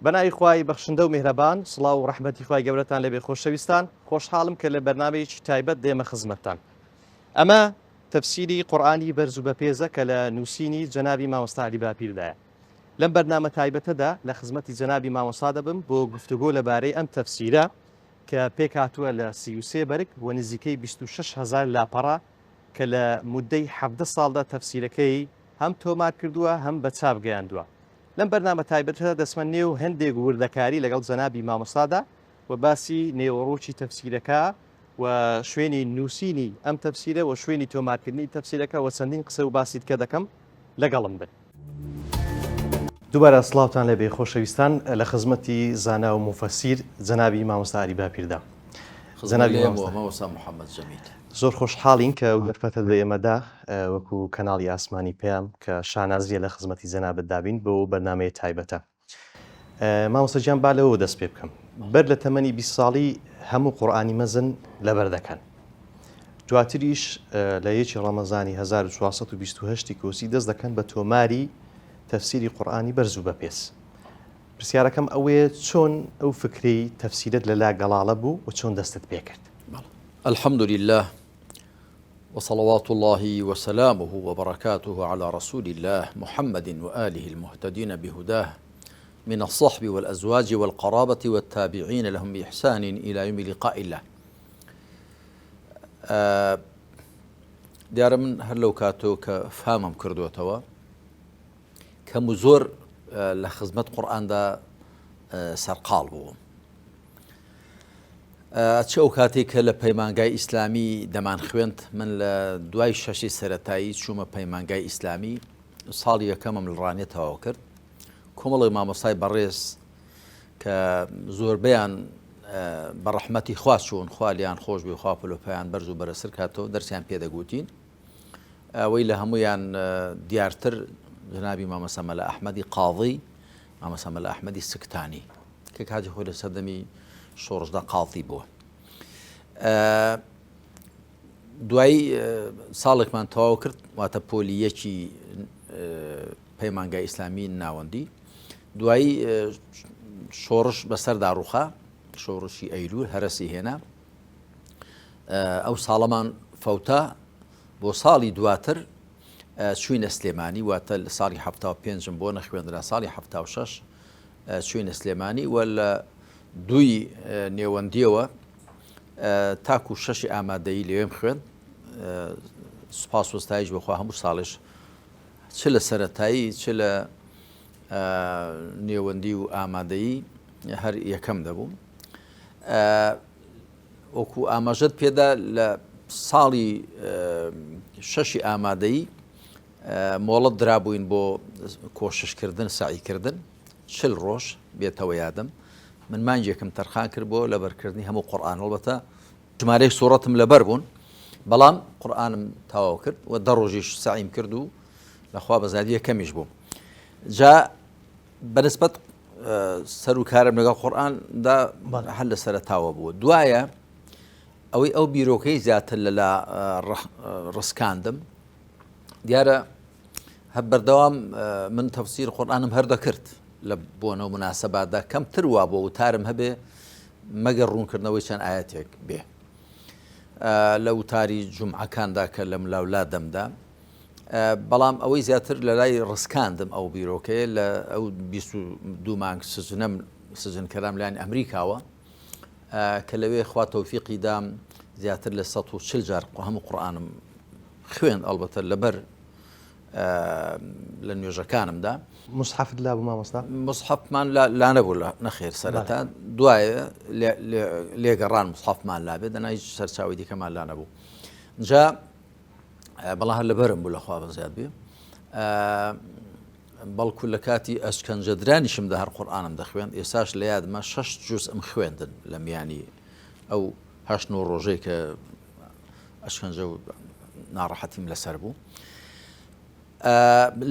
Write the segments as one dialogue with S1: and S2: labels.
S1: بەناوی خوای بەخشندە و میهرەبان سڵاو و ڕەحمەتی خوای گەورەتان لەبێ خۆشەویستان خۆشحاڵم کە لە بەرنامەیەکی تایبەت دێمە خزمەتتان. ئەمە تەفسیری قورئانی بەرز و بەپێزە کە لە نووسینی جەنابی مامۆستا عەلی باپیردایە. لەم بەرنامە تایبەتەدا لە خزمەتی جەنابی مامۆستا دەبم بۆ گفتوگۆ لەبارەی ئەم تەفسیرە کە پێک هاتووە لە 33 بەرگ و نزیکەی 26,000 لاپەڕە کە لە مودەی 17 ساڵدا تەفسیرەکەی هەم تۆمار کردووە هەم بە چاپ گەیاندووە. لەم بەرنامە تایبەتە دەسمەندێ و هەندێک وردەکاری لەگەڵ جەنابی مامۆستادا و باسی نێوەڕۆکی تەفسیرەکە و شوێنی نووسینی ئەم تەفسیرە و شوێنی تۆمارکردنی تەفسیرەکە و چەندین قسە و باسی کە دەکەم لەگەڵم بن. دووبارە سڵاوتان لەبێ خۆشەویستان لە خزمەتی زانا و مفەسیر جەنابی مامۆستا عەلی باپیردا.
S2: جەنابی مامۆستا محەممەد جەمیل
S1: زۆر خۆشحاڵین کە دەرفەتە بە ئێمەدا وەکو کەناڵی ئاسمانی پێیان کە شانازیە لە خزمەتی جەنابەت دابین بۆ بەرنامەیە تایبەتە. مامۆستا گیان با لەوە دەست پێ بکەم. بەر لە تەمەنی 20 ساڵی هەموو قورئانی مەزن لەبەر دەکەن. دواتریش لە یەکی ڕەمەزانی 1428 کۆسی دەست دەکەن بە تۆماری تەفسیری قورئانی بەرز و بەپێز. پرسیارەکەم ئەوەیە چۆن ئەو فکری تەفسیرت لەلا گەڵاڵە بوو و چۆن دەستت پێ کرد؟
S2: الحمد لله وصلوات الله وسلامه وبركاته على رسول الله محمد وآله المهتدين بهداه من الصحب والأزواج والقرابة والتابعين لهم بإحسان إلى يوم لقاء الله. دیارە من هەر لەو کاتۆ کە فامم کردوێتەوە کەم و زۆر لە خزمەت قورئاندا سەرقاڵ بووم. چ ئەو کاتێک کە لە پەیمانگای ئیسلامی دەمان خوێند من لە دوای شەشی سەرەتایی چوومە پەیمانگای ئیسلامی ساڵی یەکەمم لە ڕانێ تەواو کرد. کۆمەڵی مامۆستای بەڕێز کە زۆربەیان بە ڕەحمەتی خوا چوون خوا لیان خۆش بێ خوا پلۆپەیان بەرز و بەرەسەر کاتەوە دەرسیان پێدەگوتین. ئەوەی لە هەمویان دیارتر جنابی مامۆستا مەلا ئەحمەدی قاضی مامۆستا مەلا ئەحمەدی سکتانی کە کاتی خۆی لە سەردەمی شۆڕشدا قاڵتی بووە. دوایی ساڵێکمان تەواو کرد واتە پۆلیەکی پەیمانگای ئیسلامی ناوەندی. دوایی شۆڕش بەسەردا ڕووخا شۆڕشی ئەیلول هەرەسی هێنا. ئەو ساڵەمان فەوتا بۆ ساڵی دواتر چووینە سلێمانی واتە لە ساڵی 75 بۆ نەخوێندرا ساڵی 76 چووینە سلێمانی و لە دوی نێوەندیەوە تاکو شەشی ئامادەیی لێوێم خوێن. سوپاس وەستایش بەخوا هەموو ساڵش چ لە سەرەتایی چ لە نێوەندی و ئامادەیی هەر یەکەم دەبووم. وەکو ئاماژەت پێدا لە ساڵی شەشی ئامادەیی مۆڵەت درابووین بۆ کۆششکردن سعیکردن 40 ڕۆژ بێتەوە یادم. من مانجێکم تەرخان کرد بۆ لەبەرکردنی هەموو قورئان هەڵبەتە ژمارەی سوورەتم لەبەر بوون بەڵام قورئانم تەواو کرد و 10 ڕۆژیش سعیم کرد و لەخوا بەزادی یەکەمیش بووم. جا بەنسبەت سەر و کارم لەگەڵ قورئاندا هەر لە سەرەتاوە بووە. دوایە ئەوەی ئەو بیرۆکەی زیاتر لەلا ڕسکاندم دیارە هەر بەردەوام من تەفسیر قورئانم هەر دەکرد لە بۆنەوە مناسەباتدا کەمتر وا بۆ وتارم هەبێ مەگەر ڕوونکردنەوەی چەند ئاەتێک بێ لە وتاری جومعەکاندا کە لە ملاولا دەمدا. بەڵام ئەوەی زیاتر لە لای ڕسکاندم ئەو بیرۆکەیە لە ئەو 22 مانگ سزنکەرام لایەن ئەمریکاوە کە لەوێ خوا تەوفیقی دام زیاتر لە 140 جار هەموو قورئانم خوێن ئەڵبەتە لەبەر لە نوێژەکانمدا.
S1: مصحفت لا بوو مامۆستا؟
S2: مصحفمان لا نەبوو نەخێر سەرەتا دوایە لێگەڕان مصحفمان لا بێت دەنا هیچ سەرچاوی دیکەمان لا نەبوو. جا بەڵام هەر لەبەرم بوو لەخوا بەزیاد بێ بەڵکو لە کاتی ئەشکەنجەدرانیشمدا هەر قورئانم دەخوێن. ئێساش لە یادمە 6 جوزئم خوێندن لە میانی ئەو 8 ڕۆژەی کە ئەشکەنجە و ناڕەحەتیم لەسەر بوو.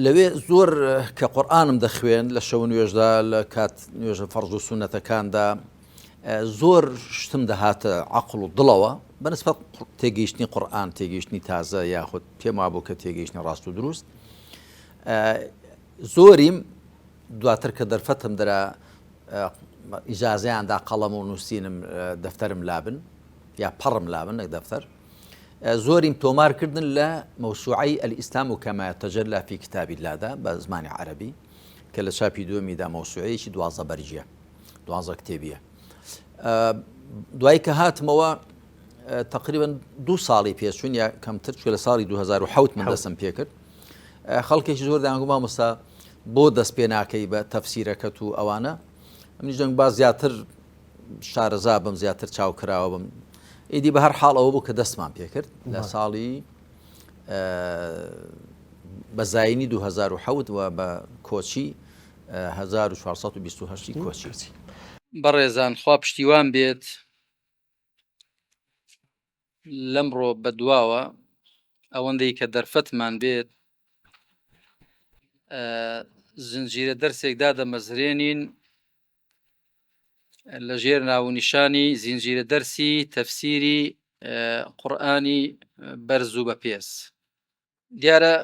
S2: لەوێ زۆر کە قورئانم دەخوێن لە شەو نوێژدا لە کات نوێژە فەرز و سونەتەکاندا زۆر شتم دەهاتە عەقڵ و دڵەوە بەنسبەت تێگەیشتنی قورئان تێگەیشتنی تازە یاخود پێم وابوو کە تێگەیشتنی ڕاست و دروست. زۆریم دواتر کە دەرفەتم دەرا ئیجازەیاندا قەڵەم و نووسینم دەفتەرم لابن یا پەڕم لابن نەک دەفتەر زۆریم تۆمارکردن لە مەوسوعەی ئەلئیسلام و کەما یەتەجەلا فی کتابی اللادا بە زمانی عەرەبی کە لە چاپی دووەمیدا مەوسوعەیەکی 12 بەرجیە 12 کتێبیە دوای کە هاتمەوە تقریبا 2 ساڵی پێچوون یا کەمتر لە ساڵی 2007 من دەستم پێ کرد خەڵکێکی زۆر دەیانگو مامۆستا بۆ دەست پێ ناکەی بە تەفسیرەکەت و ئەوانە منیش دەنگ با زیاتر شارەزا بم زیاتر چاوکراوە بم ئیدی بە هەر حاڵ ئەوە بوو کە دەستمان پێ کرد لە ساڵی بەزاینی 2007 و بە کۆچی 1428 کۆچی
S3: بەڕێزان خوا پشتیوان بێت لەمڕۆ بەدواوە ئەوەندەی کە دەرفەتمان بێت زنجیرە دەرسێکدا دەمەزرێنین لە ژێر ناونیشانی زنجیرە دەرسی تەفسیری قورئانی بەرز و بەپێز دیارە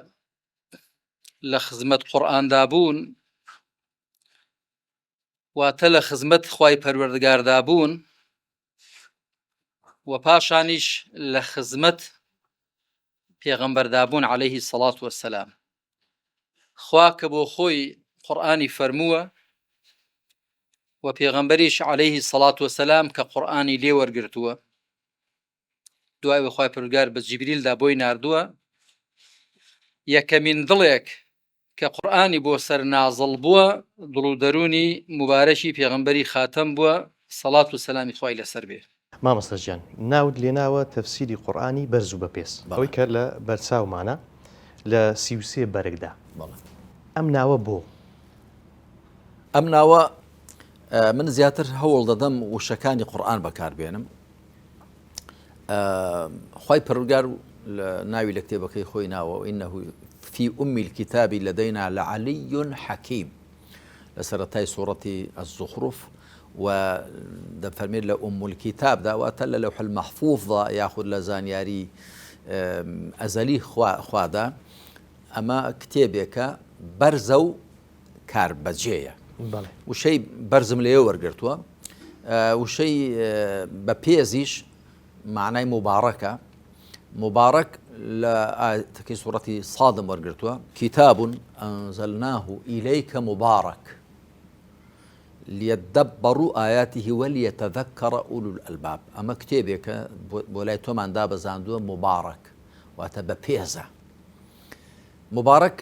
S3: لە خزمەت قورئاندا بوون واتە لە خزمەت خوای پەروەردگاردا بوون و پاشانیش لە خزمەت پێغەمبەردا بوون عەلەیهی سەڵات وەسەلام خوا کە بۆ خۆی قورئانی فەرمووە و پێغەمبەریش عەلەیهی سەڵات وەسەلام کە قورئانی لێ وەرگرتووە دوای بە خوای پەروەردگار بە جیبریلدا بۆی ناردووە یەکەمین دڵێک کە قورئانی بۆ سەر نازڵ بووە دڵ و دەرونی مبارەکی پێغەمبەری خاتەم بووە سەڵات و سەلامی خوای لەسەر بێ
S1: مامۆستا گیان ناود لێناوە تەفسیری قورئانی بەرز و بەپێز ئەوەی کە لە بەرچاومانە لە 33 بەرگدا ئەم ناوە بۆ
S2: ئەم ناوە من زیاتر هەوڵ دەدەم وشەکانی قورئان بەکاربێنم خوای پەروەردگار ناوی لە کتێبەکەی خۆی ناوە ئینەه فی ئومی الکتاب لدینا لعلی حەکیم لە سەرەتای سوورەتی الزخرف و دەفەرمێت لە ئوم الکتابدا واتە لە لەوح المەحفوظدا یاخود لە زانیاری ئەزەلی خوادا ئەمە کتێبێکە بەرزە و کاربەجێیە وشەی بەرزم لێ وەرگرتووە وشەی بە پێزیش معنای مبارەکە مبارك لآية سورة صادم ورقرتوا كتاب أنزلناه إليك مبارك ليدبروا آياته وليتذكر أولو الألباب أما كتابك بولايتو من داب زاندو مبارك واتبا بيزا مبارك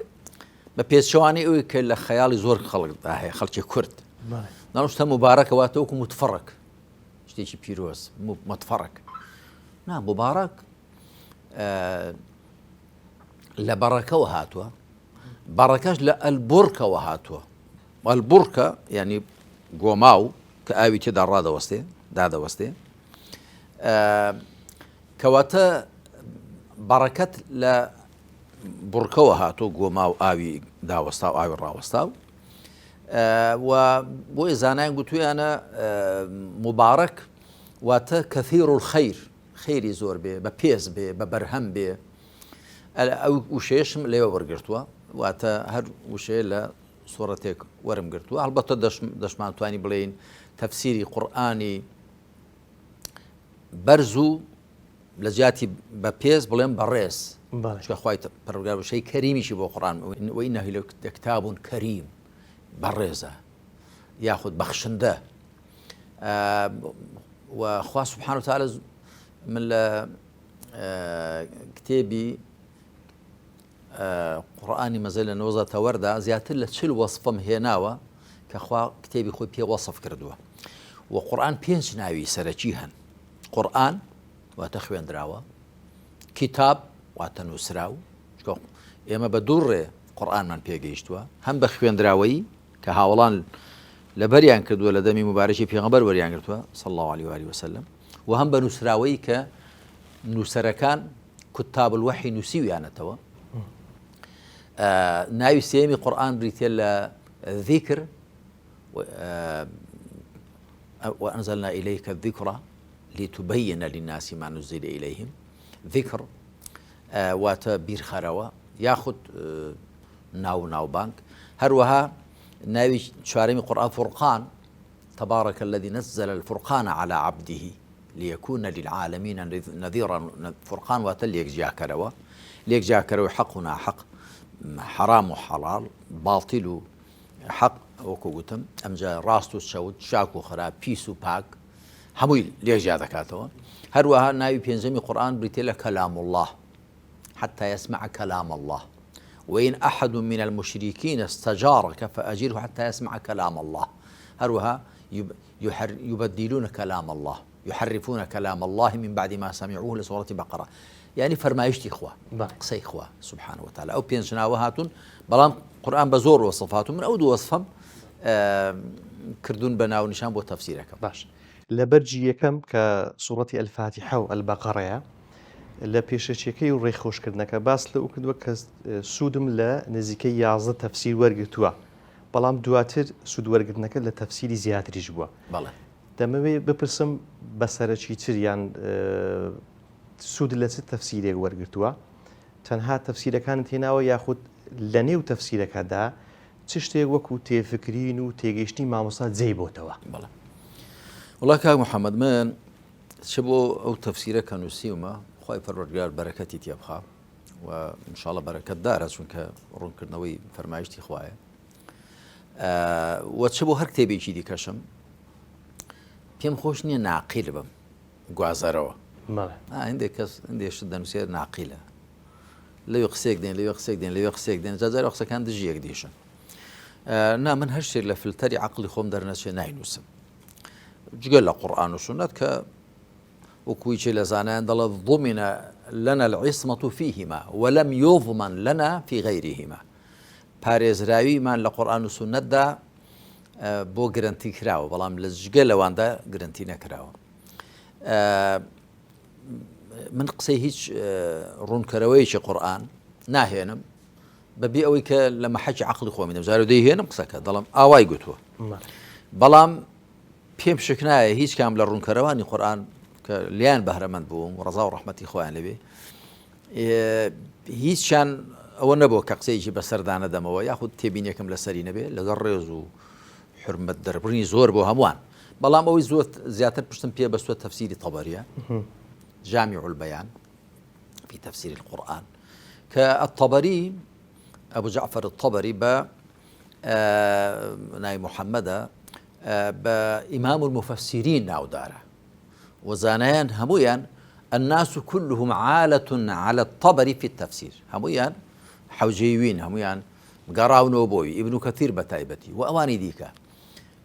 S2: بپێز شوانی ئەوی کە لە خەیاڵی زۆر خەڵکی کورد ناڵشتە مبارەکە واتەوەکو متفەڕک شتێکی پیرۆز متفەڕک نا مبارەک لە بەڕەکەوە هاتووە بەڕەکەش لە ئەلبورکەوە هاتووە ئەلبورکە یعنی گۆماو کە ئاوی تێدا ڕادەوەستێ دادەوەستێ کەواتە بەڕەکەت لە بڕکەوە هاتۆ گۆما و ئاوی داوەستا و ئاوی ڕاوەستا و بۆی زانایان گوتویانە مبارەک واتە کەثیر الخەیر خەیری زۆر بێ بە پێز بێ بە بەرهەم بێ ئەو وشەیەشم لێوە وەرگرتووە واتە هەر وشەیە لە سوورەتێک وەرم گرتووە هەڵبەتە دەشمانتوانی بڵێین تەفسیری قورئانی بەرز و لە جیاتی بە پێز بڵێن بەڕێز چکە خوای پەروەردگار وشەی کەریمیشی بۆ قورئان وئینەه لەکتاب کەریم بەڕێزە یاخود بەخشندە و خوا سبحانه وتعالى من لە کتێبی قورئانی مەزەی لە نۆزەتە وەردا زیاتر لە 40 وەسفم هێناوە کە خوا کتێبی خۆی پێ وەسف کردووە و قورئان 5 ناوی سەرەکی هەن قورئان واتە خوێندراوە کتاب واتە نووسراو ئێمە بە دووڕێ قورئانمان پێگەیشتووە هەم بە خوێندراوەی کە هاوڵان لەبەریان کردووە لە دەمی مبارەکی پێغەمبەر وەریان گرتووە صلی الله عليه وآله وسلم و هەم بە نووسراوەی کە نووسەرەکان کوتاب الوحی نووسیویانەتەوە ناوی سێمی قورئان بریتە لە ذیکر وأنزلنا إليك الذكر لتبين للناس ما نزل إليهم ذكر واتە بیرخەرەوە یاخود ناو بانک هەروەها ناوی چوارەمی قورئان فورقان تبارك الذي نزل الفرقان على عبده ليكون للعالمين نذيرا. فرقان واتل ليك جاكروا حقنا حق، حرام وحلال، باطل حق وكوتم أمجا راستو الشود شاكو خراب بيسو باك هموي ليك جا ذكاته. هروها نايو بينزمي قرآن بريتيلا كلام الله حتى يسمع كلام الله، وإن أحد من المشركين استجارك فأجره حتى يسمع كلام الله. هروها يبدلون كلام الله، يحرفون كلام الله من بعد ما سمعوه لسورة بقرة. يعني فرمايشتي إخوة قصي إخوة سبحانه وتعالى أو بينشنا وهاتون بلام قرآن بزور وصفاته من أود وصفهم كردون بنا ونشان بو تفسيرك
S1: باش لبرجي يكم كسورة الفاتحة والبقرة لە پێشەچیەکەی و ڕێخۆشکردنەکە باس لە کردووە کە سوودم لە نزیکەی 11 تەفسیر وەرگرتووە، بەڵام دواتر سوود وەرگرتنەکە لە تەفسیری زیاتریش بووە. دەمەوێت بپرسم بەسەرەکی تریان سوود لە چ تەفسیرێک وەرگرتووە، تەنها تەفسیرەکانت هێناوە یاخود لە نێو تەفسیرەکەدا چ شتێک وەکو تێفکرین و تێگەیشتنی مامۆستا جێی بۆتەوە؟
S2: وڵا کاک محەممەد من چ بۆ ئەو تەفسیرەکە نووسیومە خی پەروەردگار بەرەکەتی تێبخا و انشاءڵە بەرەکەت دارە چونکە ڕوونکردنەوەی فەرمایشتی خوایە و چ بۆ هەر کتێبێکی دیکەشم پێم خۆش نییە ناقیل بم گوازەرەوە هەندێک کەس هەندێشت دەنووسێت ناقیلە لەوێ قسێک دێن لەوێ قسێک دێن لەوێ قسێک دێن جاجار قسەکان دژیەک دیشن نا من هەر شتێک لە فلتەری عەقڵی خۆم دەرنەچێ ناینووسم جگە لە قورئان و سونەت کە وكويتشي لزانان دل ضمن لنا العصمة فيهما ولم يضمن لنا في غيرهما. باريز راوي من القرآن والسنة دا بو جرانتي كراو بلام لزجل وان دا جرانتي نكراو. من قصي هيج رون كرويش قرآن ناهينم ببي أوي لما حكي عقلي خو من زارو دي هنا قصك ظلم آواي قتوه بلام بيم شكناه هيج كامل رون كرواني قرآن كليان بهرمند بوم ورضا ورحمتي خوان لبي هيش كان أول نبوة كقسيجي بسردانة دموه ياخد تبين يكم لسري نبي لجرز وحرمة دربرني زور بو هموان بلام أوي زوت زيادة بشتم بيه بس تفسير طبرية جامع البيان في تفسير القرآن كالطبري أبو جعفر الطبري ناي محمد بإمام المفسرين ناو داره وزانيان همويان الناس كلهم عالة على الطبري في التفسير همويان حوجيوين همويان قراو نوبوي ابن كثير بتايبتي وأواني ديكا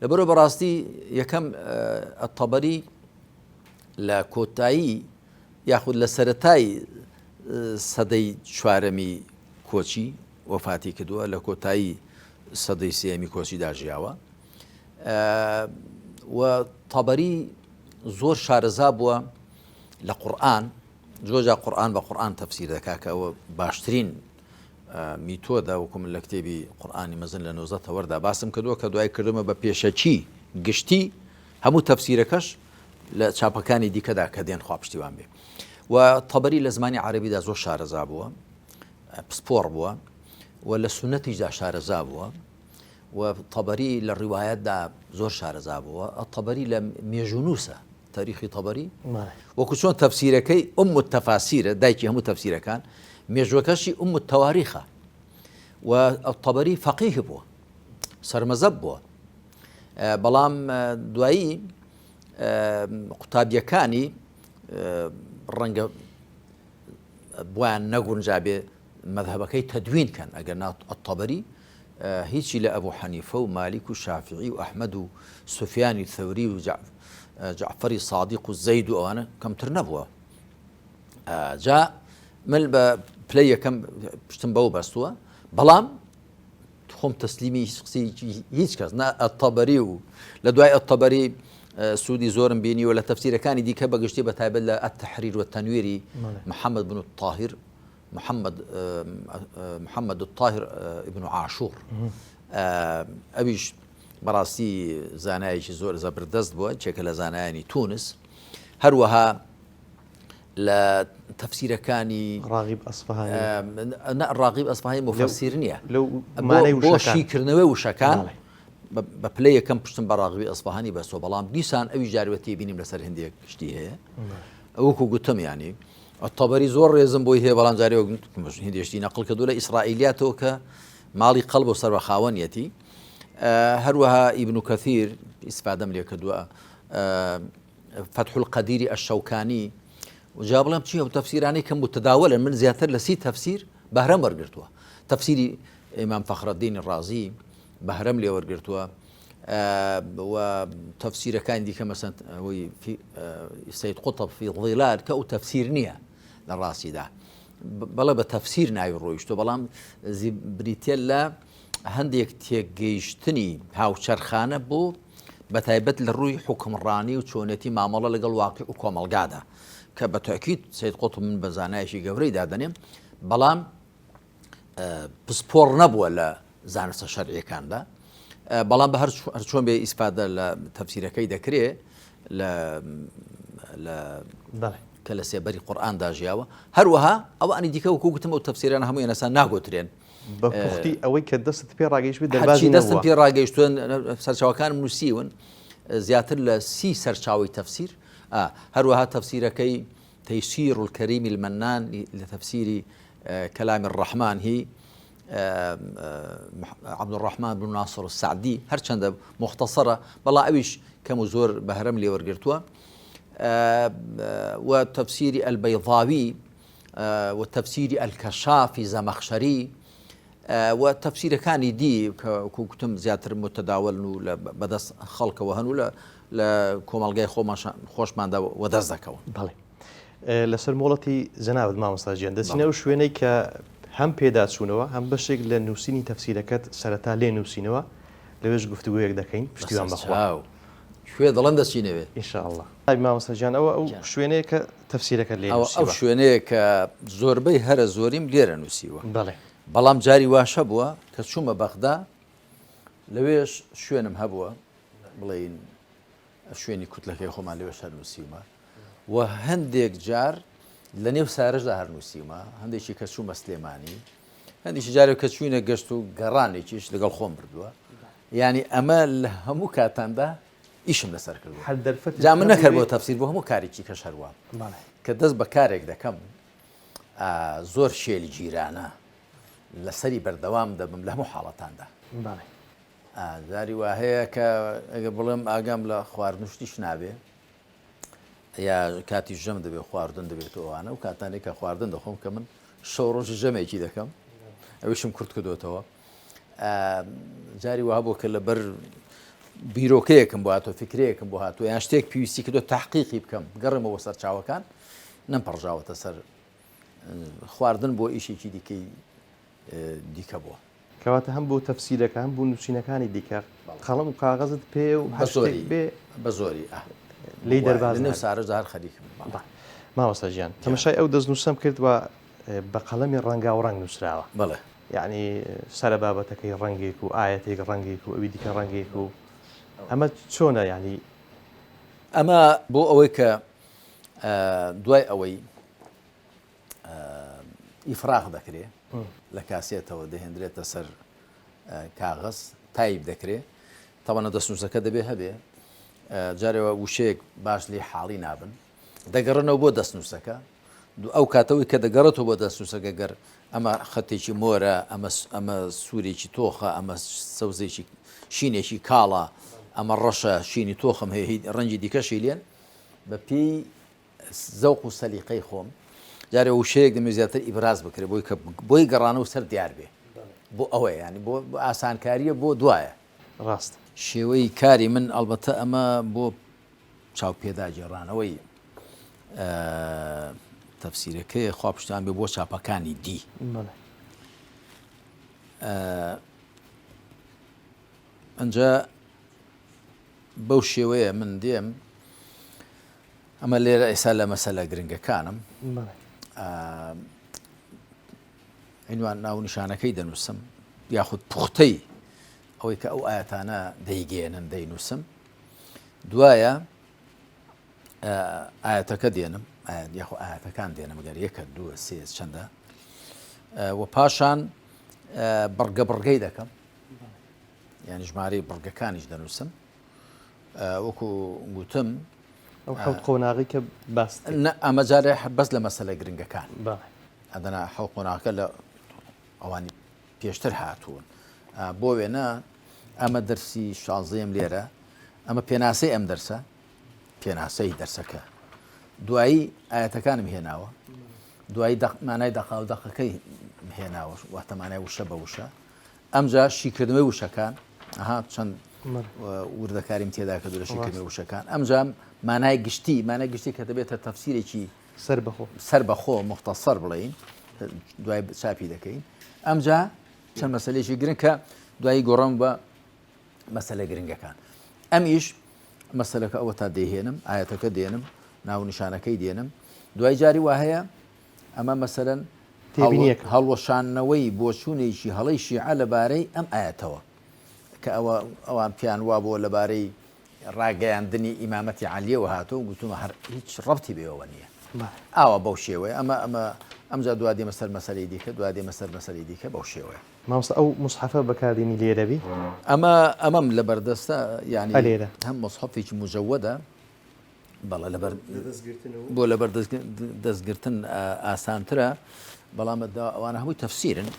S2: لبرو براستي يكم الطبري لكوتاي ياخذ لسرتاي صدي شوارمي كوتشي وفاتي كدوا لكوتاي صدي سيامي كوتشي داجياوا وطبري زور شارزا بووە لە قورآن جۆجا قورآن بە قورآن تەفسیر دەکا کە ئەوە باشترین میتۆدە وەکو من لە کتێبی قورآنی مەزن لە 90 وەردا باسم کردووە کە دوای کردمە بە پێشەچی گشتی هەموو تەفسیرەکەش لە چاپەکانی دیکەدا کە دێن خوا پشتیوان بێ و تەبەری لە زمانی عەرەبیدا زۆر شارەزا بووە پسپۆڕ بووە و لە سونەتیشدا شارەزا بووە و تەبەری لە ڕیوایەتدا زۆر شارەزا بووە تەبەری لە مێژونووسە تاریخی تەبەری وەکو چۆن تەفسیرەکەی التەفاسیرە دایکی هەموو تەفسیرەکان مێژوەکەشی التەواریخە و تەبەری فەقیه بووە سەرمەزەب بووە بەڵام دوایی قوتابیەکانی ڕەنگە بۆیان نەگونجابێ مەذهبەکەی تەدوین کەن ئەگەر نا التەبەری هیچی لە ئەبوو حەنیفە و مالیک و شافعی و ئەحمەد و سوفیانی ثەوری و جعفەری صادق و زەید و ئەوانە کەمتر نەبووە جا من بە پلەی یەکەم پشتم بەو بەستووە بەڵام خۆم تەسلیمی هیچ کەس نا التەبەری و لە دوای التەبەری سوودی زۆرم بینی و لە تەفسیرەکانی دیکە بەگشتی بە تایبەت لە التەحریر والتەنویری محەممەد بن الطاهر محمد الطاهر ابن عاشور ئەویش بەڕاستی زانایەکی زۆر زەبردەست بووە چێکە لە زانایانی تونس هەروەها لە تەفسیرەکانی ڕاغیب ئەسفەهانی ڕاغیب ئەسفەهانی مفەسیر نییە بۆ شیکردنەوەی وشەکان بە پلەی یەکەم پشتم بە ڕاغبی ئەسفەهانی بەسۆ بەڵام دیسان ئەوی جاروەتی بینیم لەسەر هەندێک شتی هەیە ئەوکو گوتم ینی ئەتەبەری زۆر ڕێزم بۆی هەیە بەڵام جارێ هندێشتی نەقل کردو لە ئیسرائیلیاتەوە کە ماڵی قەڵب و سەر بە خاوەنیەتی هەروەها ئیبن کەثیر ئیسفادەم لێ کردووە فتح القدير الشوكاني وجاب لهم شيء وتفسيراني كم متداولا من زيادة لسي تفسير بهرم ورقرتوا تفسير إمام فخر الدين الرازي بهرم لي ورقرتوا وتفسير كان دي كما في سيد قطب في الظلال كأو تفسير نية للراسي ده بلا بتفسير نايو رويشتو بلام زي بريتيلا هنديك تيجيشتني هاو شرخانة بو بتايبت للروي حكم راني وشونتي معاملة لقى الواقع وكوم القادة كبتأكيد سيد قطب من بزانايشي قوري دادني بلام بسبور نبوة لا زانسة شرعي كان ده بلام بهرشون بإسفادة لتفسير كيدا كريه ل كلا سيبري قرآن داجياوة هروها أو أنا ديكا وكوكتم أو تفسيرنا هم ينسان ناقوترين
S1: بختي أوي كدست في راجيش بدل
S2: بازي دست في راجيش تون سرشاو كان منسيون زيادة السي سرشاوي تفسير هروها تفسير كي تيسير الكريم المنان لتفسير كلام الرحمن هي عبد الرحمن بن ناصر السعدي هرشند مختصرة بالله أبيش كمزور بهرم لي ورقرتوا وتفسير البيضاوي وتفسير الكشافي زمخشري وتفسير كان دي كتم زياتر متداول بدس خلق وهنو لا كومالجاي خوش ماندا ودز دكون
S1: بله لسر مولتي زناود ما مستاجين دسينا وشويني ك هم پیدا چونەوە هەم بەشێک لە نووسینی تەفسیرەکەت سەرەتا لێ نووسینەوە لەوێش گفتوگویەک دەکەین پشتیوان بەخوا
S2: شوێ دەڵێن دەچینەوێ
S1: ئینشاءالله مامۆستاجان ئەو شوێنەیە کە تەفسیرەکە لێ
S2: ئەو شوێنەیە کە زۆربەی هەرە زۆریم لێرە نووسیوە
S1: بەڵێ
S2: بەڵام جاری واشە بووە کە چوومە بەغدا لەوێش شوێنم هەبووە بڵێن شوێنی کوتلەکەی خۆمان لەوێش هەر نووسیمە و هەندێک جار لە نێو سارەشدا هەر نووسیمە هەندێکی کە چوومە سلێمانی هەندێکی جارێک کە چوینە گەشت و گەڕانێکیش لەگەڵ خۆم بردووە یعنی ئەمە لە هەموو کاتاندا ئیشم لەسەر کردووە جا من نەکرد بۆ تەفسیر بۆ هەموو کارێکی کەش هەروە کە دەست بە کارێک دەکەم زۆر شێلی جیرانە لەسەری بەردەوام دەبم لە هەموو حاڵەتاندا جاری وا هەیە کە ئەگە بڵێم ئاگام لە خواردنوشتیش نابێ یا کاتی ژەم دەبێت خواردن دەبێت ئەوانە و کاتانێک کە خواردن دەخۆم کە من شەو ڕۆژ ژەمێکی دەکەم ئەویشم کورت کردوێتەوە جاری وها بۆ کە لەبەر بیرۆکەیەکم بۆ هاتۆ فکرەیەکم بۆ هاتووە یان شتێک پێویستی کردو تحقیقی بکەم گەڕمەوە سەر چاوەکان نەمپەڕژاوەتە سەر خواردن بۆ ئیشێکی دیکەی دیکە بووە
S1: کەواتە هەم بۆ تەفسیرەکە هەم بۆ نووسینەکانی دیکە قەڵەم و کاغەزت پێ و
S2: بە زۆری
S1: لی دەرباز
S2: نێو سارەشدا هەر خەریکم
S1: مامۆستاجیان تەماشای ئەو دەستنووسەم کردووە بە قەڵەمی ڕەنگا و ڕەنگ نووسراوە
S2: بەڵێ
S1: یعنی سەرە بابەتەکەی ڕەنگێک و ئاەتێک ڕەنگێک و ئەوی دیکە ڕەنگێک و ئەمە چۆنە ینی
S2: ئەمە بۆ ئەوەی کە دوای ئەوەی ئیفراغ دەکرێت لە کاسێتەوە دەهێنرێتە سەر کاغەز تایب دەکرێت تەوانە دەستنووسەکە دەبێ هەبێ جارێەوە وشەیەک باش لێ حاڵی نابن دەگەڕنەوە بۆ دەستنووسەکە ئەو کاتەوەی کە دەگەڕێتەوە بۆ دەستنووسەکە گەر ئەمە خەتێکی مۆرە ئەمە سوورێکی تۆخە ئەمە سەوزێکی شینێکی کاڵە ئەمە ڕەشە شینی تۆخم هەیە ڕەنگی دیکەشی لێن بە پێی زەوق و سەلیقەی خۆم جارێ وشەیەک دەمێ زیاتر ئیبراز بکرێت بۆی کە بۆی گەڕانە و سەر دیار بێ بۆ ئەوەیە ینی بۆ ئاسانکاریە بۆ دوایە
S1: ڕاست
S2: شێوەی کاری من ئەلبەتە ئەمە بۆ چاوپێداگێڕانەوەی تەفسیرەکەی خوا پشتیان بێ بۆ چاپەکانی دی ئەنجا بەو شێوەیە من دێم ئەمە لێرە ئێستا لە مەسەلە گرنگەکانم عنوان ناو نیشانەکەی دەنووسم یاخود پوختەی ئەوەی کە ئەو ئاەتانە دەیگێنن دەینووسم دوایە ئاەتەکە دێنم یاخۆ ئاەتەکان دێنم گەر یەکە دووە سێ چەندە و پاشان بڕگە بڕگەی دەکەم یعنی ژمارەی بڕگەکانیش دەنووسم وەکو گوتم
S1: ئەو حەوت قۆناغی کە باست
S2: ئەمە جارێ بەس لە مەسەلە گرنگەکان
S1: باڵێ
S2: ئەدەنا حەوت قۆناغەکە لە ئەوانی پێشتر هاتوون بۆ وێنە ئەمە دەرسی شازەیەم لێرە ئەمە پێناسەی ئەم دەرسە پێناسەی دەرسەکە دوایی ئاەتەکانم هێناوە دوایی مانای دەقا و دەقەکەی هێناوە واتەمانای وشە بە وشە ئەمجا شیکردنەوەی وشەکان ئەها چەند وردەکاریم تێدا کە دوورە شیکردنەوەی وشەکان ئەمجا مانای گشتی کە دەبێتە تەفسیرێکی سەر بەخۆ مختصەر بڵێین دوای چاپی دەکەین ئەمجا چەند مەسەلێکی گرنگ کە دوایی گۆڕم بە مەسەلە گرنگەکان ئەمیش مەسەلەکە ئەوە تا دەیهێنم ئاەتەکە دێنم ناو نیشانەکەی دێنم دوای جاری وا هەیە ئەمە مەسەرەن هەڵوەشانەوەی بۆچوونێکی هەڵەی شیعە لەبارەی ئەم ئاەتەوە کە ئەوان پیان وا بۆ لەبارەی ڕاگەیاندنی ئیمامەتی عالیەوە هاتووە گوتومە هەر هیچ ڕەبتی بێەوە نییە ئاوە بەو شێوەیە ئەمجا دوادێ مەسەر مەسەلەی دیکە دوادێ مەسەر مەسەلەی دیکە بەو شێوەیە
S1: مامۆستا ئەو مصحەفە بەکاردێنی لێرەبی
S2: ئەمەم لە بەردەستە ینی هەم مصحەفێکی مجەوەدە بەڵێ لەبەر بۆ لەبەر دەستگرتن ئاسانترە بەڵام ئەوانە هەمووی تەفسیرن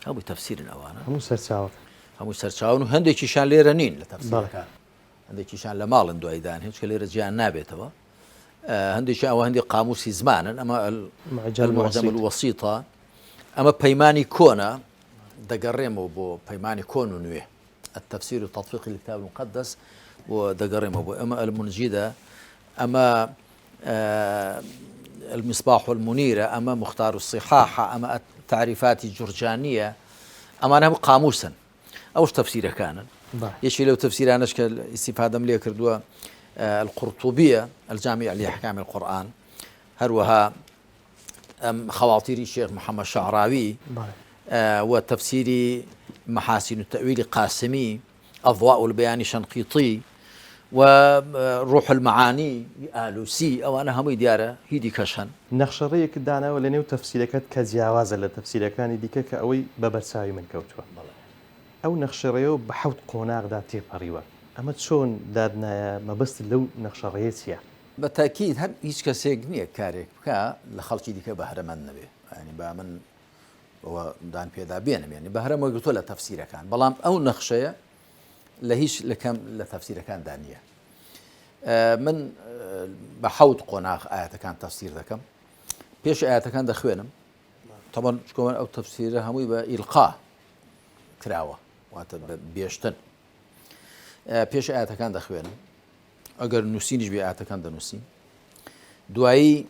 S2: هەمووی تەفسیرن ئەوانە هەموو سەرچاون و هەندێکیشان لێرە نین لە تەفسیرەکان هەندێکیشان لە ماڵن دوایدان هیچ کە لێرە جیان نابێتەوە هەندێکی ئەوە هەندێک قاموسی زمانن ئەمە المعجم الوسيطة ئەمە پەیمانی کۆنە دەگەڕێمەوە بۆ پەیمانی کۆن و نوێ التفسير والتطبيق للكتاب المقدس ودەگەڕێمەوە بۆ ئەمە المنجدة ئەمە المصباح والمنيرة ئەمە مختار الصحاح ئەمە التعريفات الجرجانية ئەمانە هەموو قاموسن ئەوش تەفسیرەکانن یەکی لەو تەفسیرانەش کە ئیستیفادەم لێ کردووە القرطبية الجامع لأحكام القرآن هروها خواطير الشيخ محمد شعراوي وتفسير محاسن التأويل قاسمي أضواء البيان شنقيطي وروح المعاني آلوسي أو أنا همي ديارة هيدي كشن
S1: نەخشەڕەیەک داناوە لە نێو تەفسیرەکەت کە جیاوازە لە تەفسیرەکانی دیکە کە ئەوەی بەبەرچاوی من کەوتووە ئەو نەخشەڕەیە بە حەوت قۆناغدا تێپەڕیوە ئەمە چۆن دادنایە مەبەست لەو نەخشەڕەیە چییە؟
S2: بەتاکید هەر هیچ کەسێک نییە کارێک بکە لە خەڵکی دیکە بەهرەمەند نەبێ ینی با من ئەوە دان پێدا بێنم ینی بەهرەمە گوتۆ لە تەفسیرەکان بەڵام ئەو نەخشەیە لە هیچ لەکەم لە تەفسیرەکاندا نییە من بە حەوت قۆناغ ئاەتەکان تەفسیر دەکەم پێش ئاەتەکان دەخوێنم تەبەن چکۆمە ئەو تەفسیرە هەمووی بە ئیلقا کراوە واتە بێشتن پێش ئاەتەکان دەخوێنم ئەگەر نووسینیش بێ ئاەتەکان دەنووسین دوایی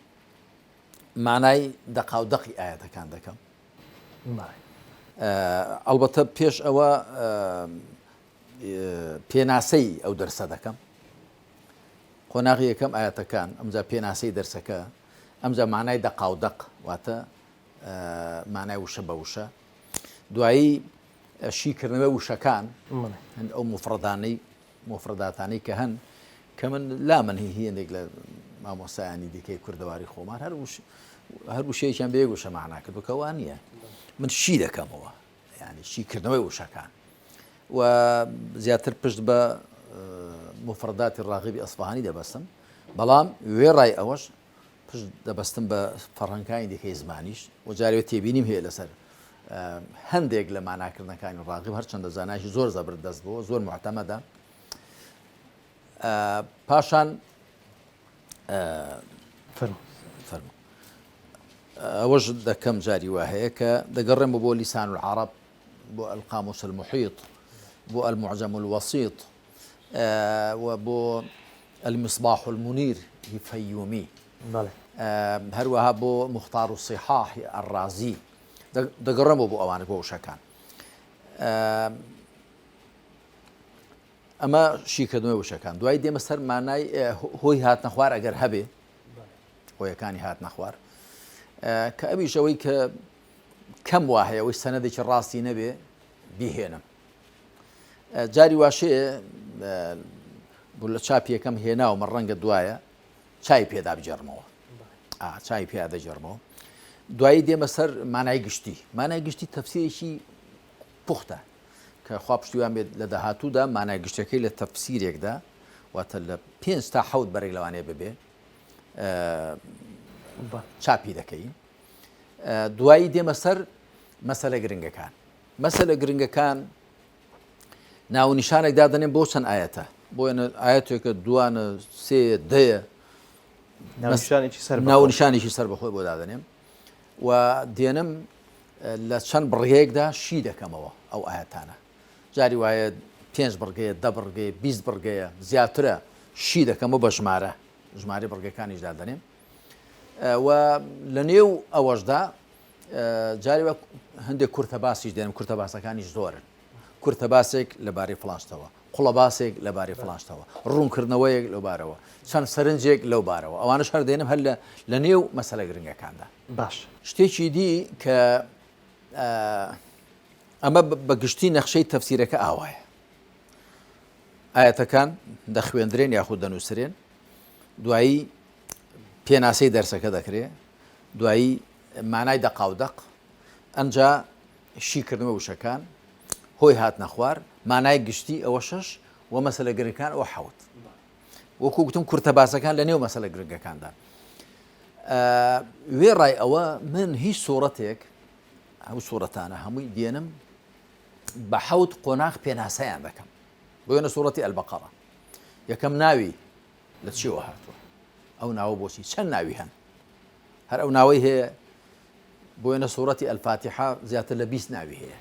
S2: مانای دەقاودەقی ئاەتەکان دەکەم ئەلبەتە پێش ئەوە پێناسەی ئەو دەرسە دەکەم قۆناغی یەکەم ئاەتەکان ئەمجا پێناسەی دەرسەکە ئەمجا مانای دەقاودەق واتە مانای وشە بە وشە دوایی شیکردنەوە وشەکان ئەو مفرداتانەی کە هەن کە من لا من هیندێک لە مامۆسایانی دیکەی کوردەواری خۆمان هەر وشەیەکیان بێ وشە معناکە بکەوان نییە من شی دەکەمەوە ینی شیکردنەوەی وشەکان و زیاتر پشت بە مفرداتی ڕاغبی ئەسفەهانی دەبەستم بەڵام وێڕای ئەوەش پشت دەبەستم بە فەڕەنگەکانی دیکەی زمانیش و جارێت تێبینیم هەیە لەسەر هەندێک لە ماناکردنەکانی ڕاغب هەرچەندە زانایشی زۆر زەبردەست بووە زۆر معتەمەدە پاشان فەرموو ئەوەش دەکەم جاری وا هەیە کە دەگەڕێمە بۆ لیسان العرب بۆ القاموس المحيط بۆ المعجم الوسيط وبۆ المصباح المنير فيومي هەروەها بۆ مختار الصحاح الرازي دەگەڕێمەوە بۆ ئەوانە بۆ وشەکان ئەمە شیکردنەوەی وشەکان دوای دێمە سەر مانای هۆی هاتنە خوار ئەگەر هەبێ هۆیەکانی هاتنە خوار کە ئەویش ئەوەی کە کەم وا هەیە ئەوەی سەنەدێکی ڕاستی نەبێ بیهێنم جاری واشەیە بۆ لە چاپی یەکەم هێناومە ڕەنگە دوایە چای پێدا بجێڕمەوە چای پێدا جێڕمەوە دوایی دێمە سەر مانای گشتی تەفسیرێکی پوختە کە خوا پشتیوان بێت لە داهاتوودا مانای گشتەکەی لە تەفسیرێکدا واتە لە 5 تا 7 بەرێک لەوانەیە ببێ چاپی دەکەین. دوایی دێمە سەر مەسەلە گرنگەکان. مەسەلە گرنگەکان ناونیشانێک دادەنێن بۆ چەند ئاەتە، بۆ ئاەتێکە دوانە سێ دەیە ناونیشانێکی سەر بەخۆی بۆ دادەنێم و دێنم لە چەند بڕگەیەکدا شی دەکەمەوە ئەو ئاەتانە. جاری وایە 5 بڕگەیە 10 بڕگەیە 20 بڕگەیە زیاترە شی دەکەمەوە بە ژمارە بڕگەکانیش دادەنێم و لە نێو ئەوەشدا جاری وە هەندێک کورتە باسیش دێنم. کورتە باسەکانیش زۆرن. کورتە باسێک لەبارەی فڵانشتەوە، قوڵە باسێک لەبارەی فڵانشتەوە، ڕوونکردنەوەیەک لەو بارەوە، چەند سەرنجێک لەو بارەوە. ئەوانش هەر دێنم هەر لە نێو مەسەلە گرنگەکاندا.
S1: باش
S2: شتێکی دی کە ئەمە بەگشتی نەخشەی تەفسیرەکە ئاوایە. ئاەتەکان دەخوێندرێن یاخود دەنووسرێن، دوایی پێناسەی دەرسەکە دەکرێت، دوایی مانای دەقاودەق، ئەنجا شیکردنەوە وشەکان، هۆی هات نەخوار، مانای گشتی ئەوە 6 و مەسەلە گرنگەکان ئەوە 7. وەکو گوتم کورتە باسەکان لە نێو مەسەلە گرنگەکاندا. وێ ڕای ئەوە من هیچ سوورەتێک ئەو سوورەتانە هەمووی دێنم بە 7 قۆناغ پێناسەیان دەکەم. بۆیە سوورەتی ئەلبەقەرە یەکەم ناوی لە چیەوە هاتووە، ئەو ناوە بۆچی چەند ناوی هەن، هەر ئەو ناوەی هەیە. بۆیە سوورەتی ئەلفاتیحە زیاتر لە 20 ناوی هەیە.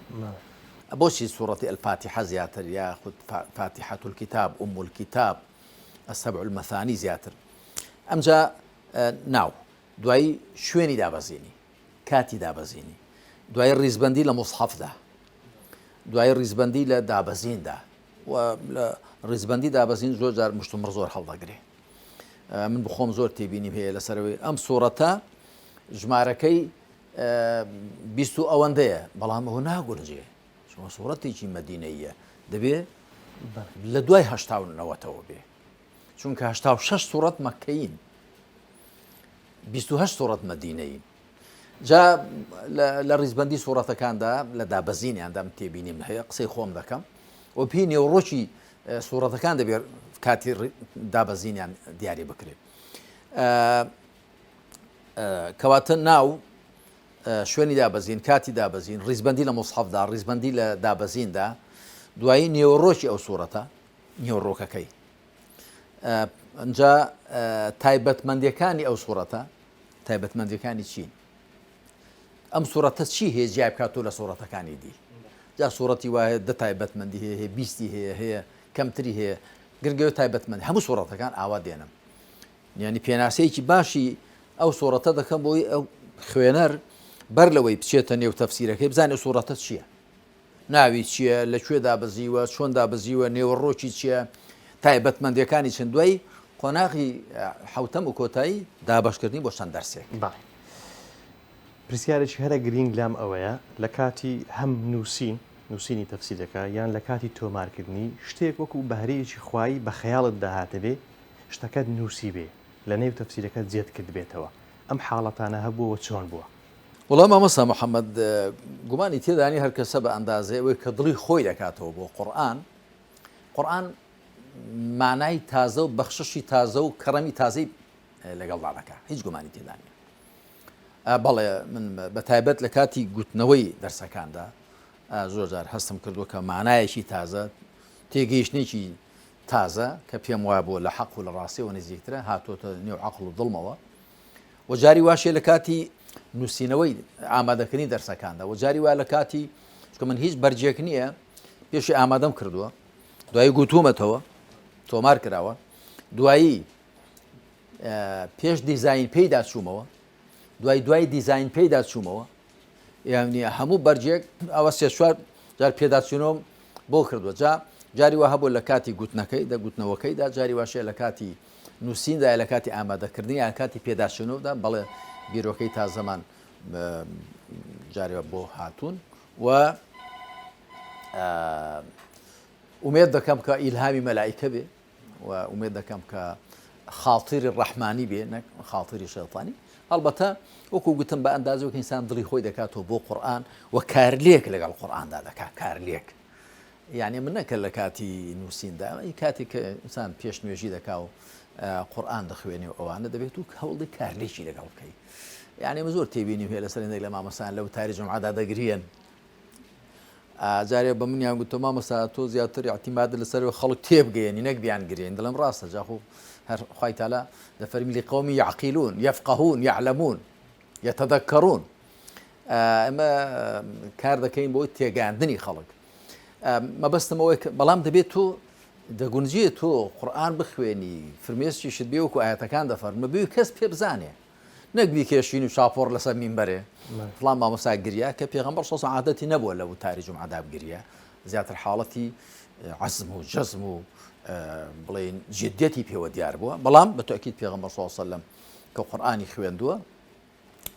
S2: بۆچی سوورەتی ئەلفاتیحە زیاتر، یاخود فاتحة الكتاب، أم الكتاب، السبع المثاني زیاتر. ئەمجا ناو، دوایی شوێنی دابەزینی، کاتی دابەزینی، دوای ڕیزبەندی لە مصحەفدا، دوای ڕیزبەندی لە دابەزیندا و لە ڕیزبەندی دابەزین زۆر جار مشتومڕ زۆر هەڵدەگرێ. من بخۆم زۆر تێبینیم هەیە لەسەرەوەی ئەم سوورەتە ژمارەکەی 20 ئەوەندەیە، بەڵام ئەوە ناگورجێ چۆن سوورەتێکی مەدینەیە دەبێ لە دوای 89ەوە بێ، چونکە 86 سوورەت مەککەیین، 28 سوورەت مەدینەیین. جا لە ڕیزبەندی سوورەتەکاندا لە دابەزینیاندا تێبینیم هەیە، قسەی خۆم دەکەم و پێی نێوڕۆکی سوورەتەکان دەبێت کاتی دابەزینیان دیاری بکرێت. کەواتە ناو، شوێنی دابەزین، کاتی دابەزین، ڕیزبەندی لە مصحەفدا، ڕیزبەندی لە دابەزیندا، دوایی نێوڕۆکی ئەو سوورەتە، نێوڕۆکەکەی. ئەنجا تایبەتمەندیەکانی ئەو سوورەتە، تایبەتمەندیەکانی چین؟ ئەم سوورەتە چی هەیە جیای بکاتۆ لە سوورەتەکانی دی؟ جا سوورەتی وایە 10 تایبەتمەندی هەیە، 20 هەیە کەمتری هەیە، گرنگەوە تایبەتمەندی هەموو سوورەتەکان ئاوا دێنم. یعنی پێناسەیەکی باشی ئەو سوورەتە دەکەم بۆی ئەو خوێنەر بەر لەوەی بچێتە نێو تەفسیرەکەی بزانێت سوورەتە چییە، ناوی چییە، لەکوێ دابەزیوە، چۆن دابەزیوە، نێوەڕۆکی چییە، تایبەتمەندیەکانی چەند. دوای قۆناغی حوتەم و کۆتایی دابەشکردنی بۆ چەند دەرسێک.
S1: پرسیارێکی هەرە گرنگ لام ئەوەیە لە کاتی هەم نووسینی تەفسیرەکە یان لە کاتی تۆمارکردنی شتێک وەکو بەهرەیەکی خوایی بە خەیاڵت داهاتە بێ شتەکەت نووسی بێ لە نێو تەفسیرەکە جێت کرد بێتەوە. ئەم حاڵەتانە هەبووە چۆن بووە؟
S2: وەڵام مامۆستا محەممەد گومانی تێدانی هەر کەسە بە ئەندازێ ئەوەی کە دڵی خۆی دەکاتەوە بۆ قورئان مانای تازە و بەخششی تازە و کەڕەمی تازەی لەگەڵدا دەکات، هیچ گومانی تێدانی. بەڵێ من بە تایبەت لە کاتی گوتنەوەی دەرسەکاندا زۆر جار هەستم کردووە کە مانایەکی تازە، تێگەیشتێکی تازە کە پێم وایە بۆ لە حەق و لە ڕاستیەوە نزیکترە هاتۆتە نێو عەقڵ و دڵمەوە. و جاری واشێ لە کاتی نووسینەوەی ئامادەکردنی دەرسەکاندا، و جاری وا لە کاتی چکە من هیچ بەرجێک نییە پێشی ئامادەم کردووە، دوایی گوتومەتەوە تۆمار کراوە، دوایی پێش دیزاین پێیدا چوومەوە، دوای دیزاین پێیدا چوومەوە، یعنی هەموو بەرجێک ئەوە 3-4 جار پێداچوونەوەم بۆ کردووە. جاری وا هەبوو لە کاتی گوتنەکەی دەگوتنەوەکەیدا، جاری واشێ لە کاتی نووسیندا، لە کاتی ئامادەکردنی یان کاتی پێداچوونەوەدا، بەڵێ بیرۆکەی تازەمان جارێوە بۆ هاتوون. و ئومێد دەکەم کە ئیلهامی مەلائیکە بێ و ئومێد دەکەم کە خاڵتری ڕەحمانی بێ نەک خاڵتری شەیطانی. هەڵبەتە وەکو گوتم بە ئەندازەوە کە ئینسان دڵی خۆی دەکاتەوە بۆ قورئان و کارلێک لەگەڵ قورئاندا دەکات، کارلێک يعني من نەکە لە کاتی نووسیندا ئەی کاتێک کە ئینسان پێش نوێژی دەکا و قورئان دەخوێنێ و ئەوانە دەبێت و هەوڵی کارلێکی لەگەڵ بکەیت. یعنی ئێمە زۆر تێبینی هەیە لەسەر هێندێک لە مامۆستایان لەو تاری جومعەدا دەگرێن. جارێ بە منیان گوتۆ مامۆستا تۆ زیاتر اعتیماد لەسەرەوە خەڵک تێبگەێنی نەک بیان گرێن. دڵم ڕاستە جاخۆ هەر خوای تەعالا دەفەرمی لقەومی یعقیلون یەفقەهون یعلەمون یەتەذەکەڕون. ئەمە کار دەکەین بۆ تێگەاندنی خەڵک. مەبەستمەوەی بەڵام دەبێت تۆ دەگونجێت تۆ قورئان بخوێنی فرمێسکیشت بێ وەکو ئاەتەکان دەفەرمە بێ کەس پێ بزانێ نەک بیکێشین و شاپۆڕ لەسەر مینبەرێ فڵان مامۆستا گریا کە پێغەمبەر سەڵ عادەتی نەبووە لە وتاری جومعەدا بگریا زیاتر حاڵەتی عەزم و جەزم و بڵێن جدیەتی پێوە دیار بووە بەڵام بەتەئکید پێغەمبەر سەڵ سەلەم کە قورئانی خوێندووە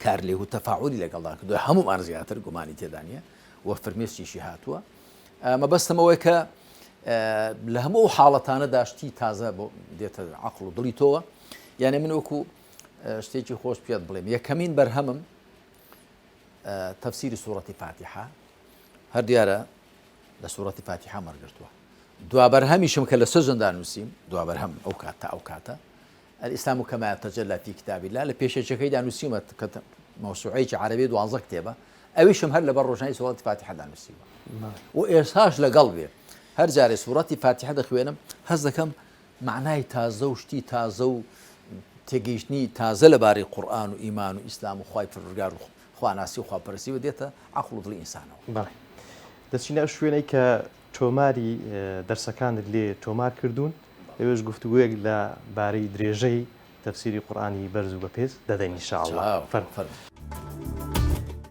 S2: کار لێ و تەفاعولی لەگەڵدا کردووە هەمومان زیاتر گومانی تێدا نییە وە فرمێسکیشی هاتووە. مەبەستمەوەی کە لە هەموو حاڵەتانە داشتی تازە بۆ دێتە عەقڵ و دڵی تۆوە. یانێ من وەکو شتێکی خۆش پێت بڵێم یەکەمین بەرهەمم تەفسیری سوورەتی فاتحە هەر دیارە لە سوورەتی فاتحە وەرگرتووە. دوا بەرهەمیشم کە لە سەرجەندا نووسیم دوا بەرهەم ئەو کات تا ئەو کاتە الئیسلام کەما یەتەجەلا فی کتاب الله لە پێشەچەکەیدا نووسیمە کە مەوسوعەیەکی عەرەبی 12 کتێبە ئەویشم هەر لەبەر ڕۆژنای سوورەتی فاتحەدا نووسیوە و ئێستاش لەگەڵ بێ هەر جارێ سوورەتی فاتحە دەخوێنم هەست دەکەم معنای تازە و شتی تازە و تێگەیشتنی تازە لەبارەی قورئان و ئیمان و ئیسلام و خوای پەروەردگار و خواناسی و خواپەرستی دێتە عەقڵ و دڵی ئینسانەوە.
S1: بەڵێ دەچینە ئەو شوێنەی کە تۆماری دەرسەکانت لێ تۆمار کردوون لەوێش گفتوگویەک لە بارەی درێژەی تەفسیری قورئانی بەرز و بەپێز دەدەین ئینشاءالله.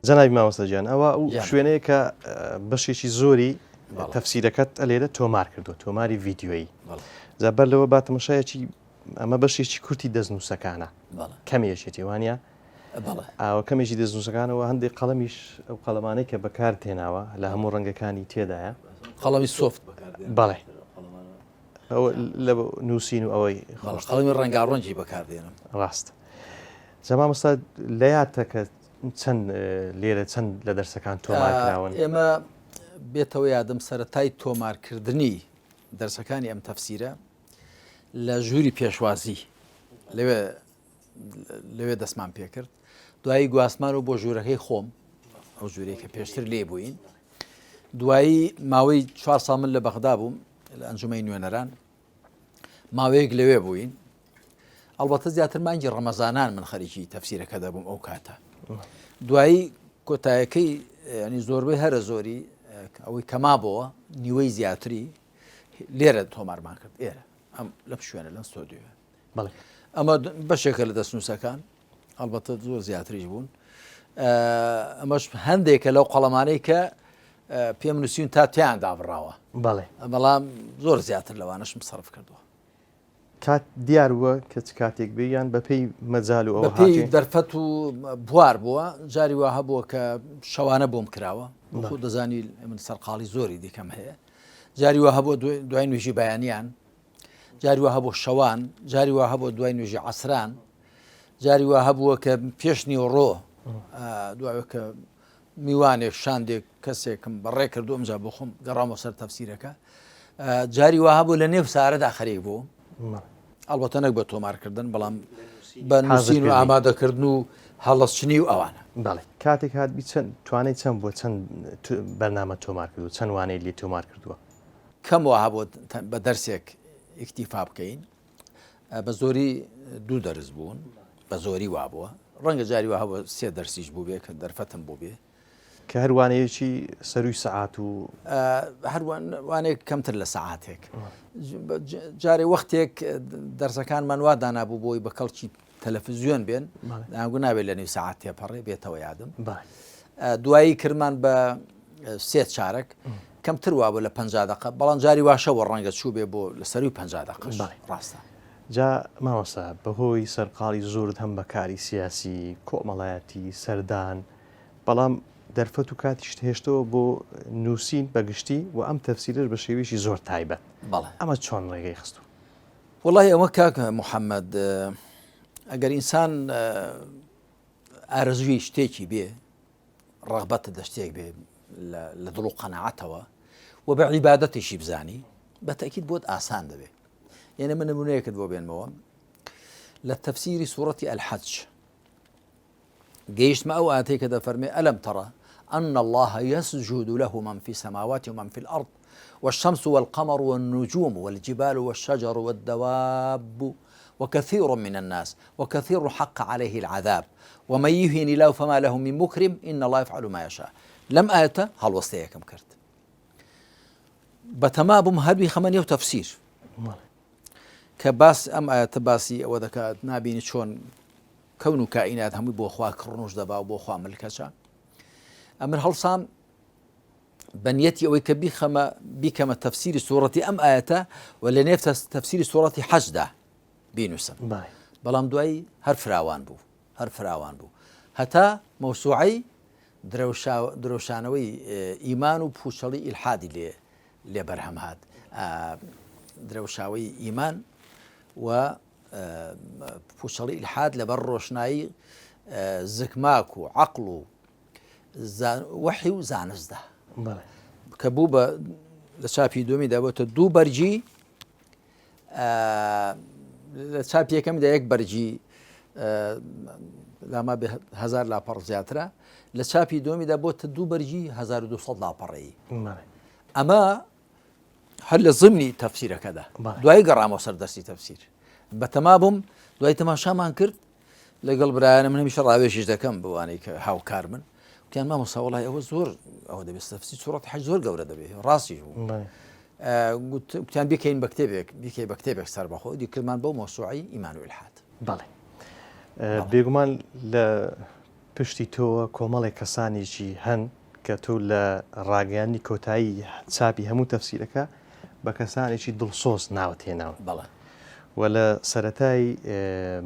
S1: جەنابی مامۆستاگیان ئەوە ئەو شوێنەیە کە بەشێکی زۆری تەفسیرەکەت لێرە تۆمار کردووە تۆماری ڤیدیۆیی زەبەر لەوە با تەماشایەکی ئەمە بەشێکی کورتی دەستنووسەکانە کەمێشێتی وانە ئەوە کەمێکی دەستنووسەکانەوە هەندێک قەڵەمیش ئەو قەڵەمانەی کە بەکارتێناوە لە هەموو ڕەنگەکانی تێدایە
S2: قەڵەمی سۆفت
S1: بەڵێ لە نووسین و ئەوەی
S2: قەڵەمی ڕەنگاڕەنگی بەکاردێنم
S1: ڕاست. جا مامۆستا لە یادتە کە چەند لێرە چەند لە دەرسەکان تۆمارکراون؟
S2: ئێمە بێتەوە یادم سەرەتای تۆمارکردنی دەرسەکانی ئەم تەفسیرە لە ژووری پێشوازی لەوێ دەستمان پێ کرد دوایی گواستمان و بۆ ژوورەکەی خۆم ئەو ژوورەیە کە پێشتر لێ بووین دوایی ماوەی 4 ساڵ من لە بەغدا بووم لە ئەنجومەی نوێنەران ماوەیەک لەوێ بووین ئەڵبەتە زیاتر مانگی ڕەمەزانان من خەریکی تەفسیرەکە دەبووم ئەو کاتە دوایی کۆتایەکەی ینی زۆربەی هەرە زۆری ئەوەی کەما بۆەوە نیوەی زیاتری لێرە تۆمارمان کرد ئێرە ئەم لەم شوێنە لەم ستۆدیۆ
S1: بەڵێ
S2: ئەمە بەشێکە لە دەستنووسەکان ئەڵبەتە زۆر زیاتریش بوون ئەمەش هەندێکە لەو قەڵەمانەی کە پێم نووسین تا تیان دابڕاوە
S1: بەڵێ
S2: بەڵام زۆر زیاتر لەوانشم سەرف کردووە
S1: کات دیارە کە چ کاتێک بێیان بەپێی مەجال و ئەو
S2: بەپێی دەرفەت و بوار بووە جاری وا هەبووە کە شەوانە بۆم کراوە خۆ دەزانی من سەرقاڵی زۆری دیکەم هەیە جاری وا هەبووە دوای نوێژی بەیانیان جاری وا هەبوو شەوان جاری وا هەبوو دوای نوێژی عەسران جاری وا هەبووە کە پێش نیوەڕۆ دوای کە میوانێک شاندێک کەسێکم بەڕێ کردو ئەمجا بۆ خۆم گەڕامەوە سەر تەفسیرەکە جاری وا هەبوو لە نێو سارەدا خەریک بوو ئەڵبەتە نەک بە تۆمارکردن بەڵام بە نووسین و ئامادەکردن و هەڵەسچنی و ئەوانە.
S1: بەڵێ کاتێک هاتبی چەند توانێت چەند بۆ چەند بەرنامە تۆمار کردو چەند وانەی لێ تۆمار کردووە؟
S2: کەم وا هەبوو بە دەرسێک ئیکتیفا بکەین بە زۆری 2 دەرس بوون بە زۆری وا بووە ڕەنگە جاری وا هەبوو 3 دەرسیش بوو بێ کە دەرفەتم بوو بێ
S1: کە هەروانەیەکی سەروی سەعات و
S2: هەروانێک کەمتر لە سەعاتێک جارێ وەختێک دەرسەکانمان وا دانابوو بۆی بە کەڵکی تەلەڤیزیۆن بێن ناگو نابێت لە نێو سەعات تێپەڕێ بێتەوە یادم دوایی کردمان بە 3 چارەک کەمتر وا بوو لە 50 دقە بەڵام جاری واشەوە ڕەنگە چوو بێ بۆ لەسەروی 50 دقەش ڕاستە.
S1: جا مامۆستا بەهۆی سەرقاڵی زۆرت هەم بەکاری سیاسی کۆمەڵایەتی سەردان بەڵام دەرفەت و کاتیشت هێشتەوە بۆ نووسین بەگشتی و ئەم تەفسیرش بە شێوێکی زۆر تایبەت ئەمە چۆن ڕێگەی خستو؟
S2: وڵی ئەوە کاکە محەممەد ئەگەر ئینسان ئارەزوی شتێکی بێ ڕغبەتە دە شتێک بێ لە دڵ و قەنەعەتەوە و بە عیبادەتیشی بزانی بەتەکید بۆت ئاسان دەبێت. یعنی من نمونەیەکت بۆ بێنمەوە لە تەفسیری سوورەتی الحەج گەیشتمە ئەو ئاتەی کە دەفەرمێ ئەلەم تەڕە أن الله يسجد له من في السماوات ومن في الأرض والشمس والقمر والنجوم والجبال والشجر والدواب وكثير من الناس وكثير حق عليه العذاب ومن يهن الله فما له من مكرم إن الله يفعل ما يشاء. لم آية هەڵوەستەیەکم کرد بەتەمابووم هەربی خەمەنیە و تەفسیر کە باس ئەم ئاەتە باسی ئەوە دەکات نابینی چۆن کەون و کائینات هەمووی بۆ خوا کڕنوش دەبا و بۆ خوا ملکەچە. ئەمر هەڵسام بەنیەتی ئەوەی کە بیکەمە تەفسیری سوورەتی ئەم ئاەتە و لە نێف تەفسیری سوورەتی حەجدا بینوسم، بەڵام دوایی هەر فراوان بوو هەتا مەوسوعەی درەوشانەوەی ئیمان و پوچەڵی ئیلحادی لێ بەرهەم هات، درەوشاوی ئیمان و پوچەڵی ئیلحاد لەبەر ڕۆشنایی زگماک و عەقڵ و وحی و زانستدا کە بوو بە لە چاپی دومیدا بۆتە دوو بەرجی، لە چاپی یەکەمدا یەک بەرجی لاما بە 1000 لاپەڕ زیاترە، لە چاپی دومیدا بۆتە دوو بەرجی 1200 لاپەڕەیی. ئەمە هەر لە زمنی تەفسیرەکەدا دوای گەڕامەوە سەر دەستی تەفسیر بەتەمابووم دوای تەماشامان کرد لەگەڵ برایانە من هەمیشە ڕاوێژیش دەکەم بوانەی کە هاوکار من وتیان مامۆستا وەڵای ئەوە زۆر ئەوە دەبێت تەفسیری سوورەتی حەج زۆر گەورە دەبێت ڕاستی گوتیان بکەین بە کتێبێک بیکەی بە کتێبێک سەر بەخۆ دیکردمان بەو مەوسوعەی ئیمان و ئیلحاد.
S1: بەڵێ بێگومان لە پشتی تۆوە کۆمەڵێک کەسانێکی هەن کە تۆ لە ڕاگەیانی کۆتایی چاپی هەموو تەفسیرەکە بە کەسانێکی دڵسۆز ناوت هێناوە.
S2: بەڵێ
S1: و لە سەرەتای